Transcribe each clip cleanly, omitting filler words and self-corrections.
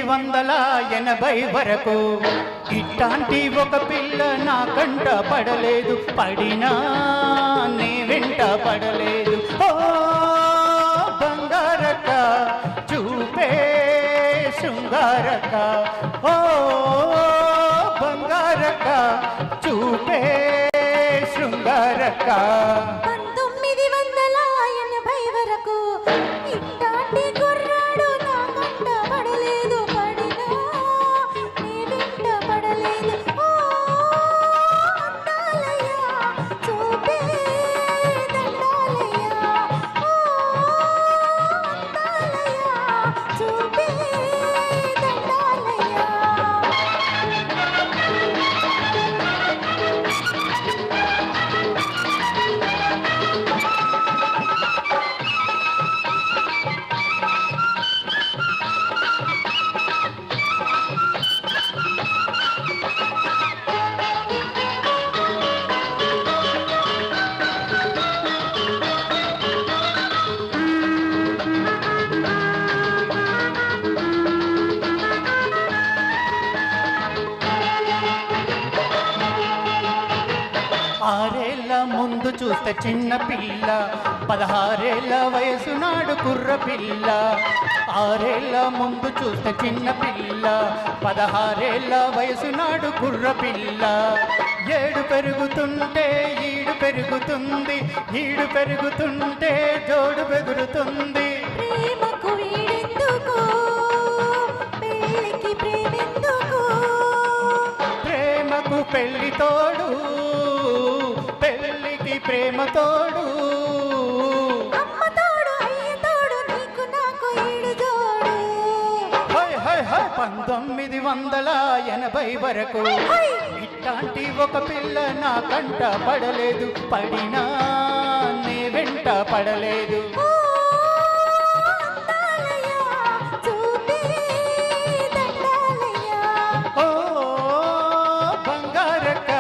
1980 వరకు ఇట్లాంటి ఒక పిల్ల నా కంట పడలేదు, పడినా నీ వెంట పడలేదు. ఓ బంగారక్క చూపే శృంగారక్క, ఓ బంగారక్క చూపే శృంగారక్క. 1980 వరకు ఇట్లాంటి కుర్రాడు నా కంట పడలేదు, పడినా నీ వెంట పడలేదు. ఓ అందాలయ్య చూపే దండాలయ్య, ఓ అందాలయ్య చూపే దండాలయ్య. ఆరేళ్ల ముందు చూస్తే చిన్న పిల్ల, 16 వయసు నాడు కుర్ర పిల్ల. ఆరేళ్ల ముందు చూస్తే చిన్న పిల్ల, 16 వయసు నాడు కుర్ర పిల్ల. ఏడు పెరుగుతుంటే ఈడు పెరుగుతుంది, ఈడు పెరుగుతుంటే జోడు బెగురుతుంది. ప్రేమకు వీడెందుకు, పెళ్ళికి ప్రేమెందుకు, ప్రేమకు పెళ్లి తోడు, పెళ్లికి ప్రేమ తోడు. అమ్మ తోడు అయ్య తోడు నీకు నాకు ఈడు జోడు. 1980 వరకు ఇట్లాంటి ఒక పిల్ల నా కంట పడలేదు, పడినా నీ వెంట పడలేదు. ఓ అందాలయ్య చూపే దండాలయ్య, ఓ బంగారక్క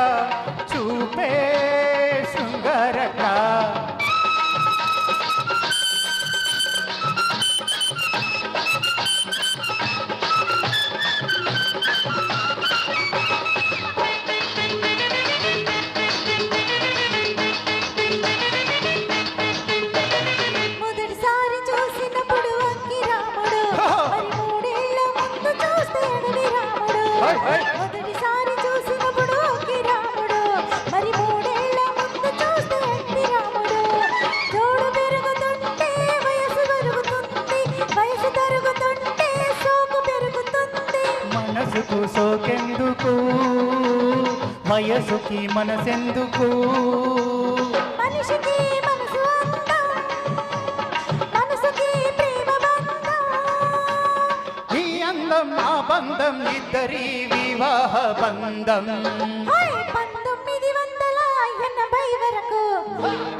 చూపే శృంగారక్క. మొదటిసారి చూసినప్పుడు అంకి రాముడు, మరి 3 ఏళ్ల ముందు చూస్తే అడవి రాముడు. మొదటిసారి చూసినప్పుడు అంకి రాముడు, మరి 3 ఏళ్ల ముందు చూస్తే అడవి రాముడు. జోడు పెరుగుతుంటే వయసు పెరుగుతుంది, వయసు తరుగుతుంటే సోకు పెరుగుతుంది. మనసుకు సోకెందుకు, వయసుకి మనసెందుకు. మనిషికి మనసు అందం, మనసుకి ప్రేమ బంధం. ఈ అందం ఆ బంధం ఇద్దరి వివాహ బంధం. 1980 వరకు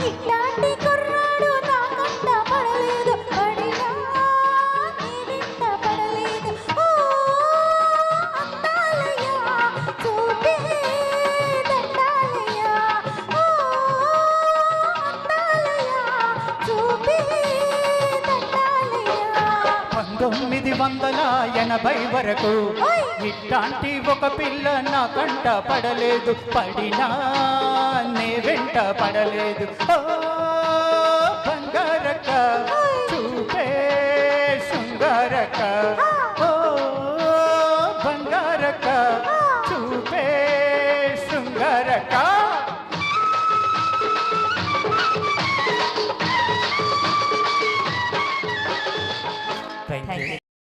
ఇట్లాంటి కుర్రాడు నా కంట పడలేదు, పడినా నీ వెంట పడలేదు. ఓ అందాలయ్య చూపే దండాలయ్య, ఓ అందాలయ్య చూపే దండాలయ్య. 1980 వరకు ఇట్లాంటి ఒక పిల్ల నా కంట పడలేదు, పడినా నీ వెంట పడలేదు. ఓ బంగారక్క చూపే శృంగారక్క, ఓ బంగారక్క చూపే శృంగారక్క.